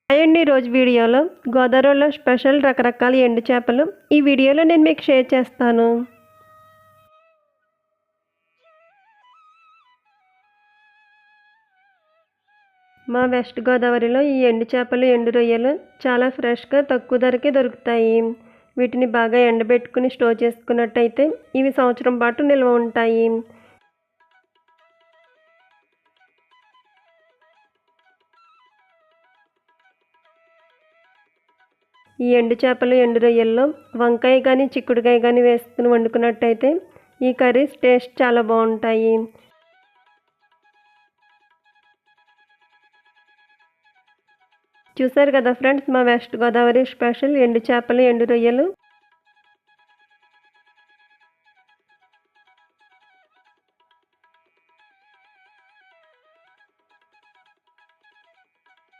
Hi అండి. ఈరోజు వీడియోలో గోదావరిలో స్పెషల్ రకరకాల ఎండు చేపలు ఈ వీడియోలో నేను మీకు షేర్ చేస్తాను. మా వెస్ట్ గోదావరిలో ఈ ఎండు చేపలు, ఎండు రొయ్యలు చాలా ఫ్రెష్గా తక్కువ ధరకే దొరుకుతాయి. వీటిని బాగా ఎండబెట్టుకుని స్టోర్ చేసుకున్నట్టయితే ఇవి సంవత్సరం పాటు నిల్వ ఉంటాయి. ఈ ఎండు చేపలు, ఎండు రొయ్యల్లో వంకాయ కానీ చిక్కుడుకాయ కానీ వేసుకుని వండుకున్నట్టయితే ఈ కర్రీస్ టేస్ట్ చాలా బాగుంటాయి. చూసారు కదా ఫ్రెండ్స్, మా వెస్ట్ గోదావరి స్పెషల్ ఎండు చేపలు, ఎండు రొయ్యలు.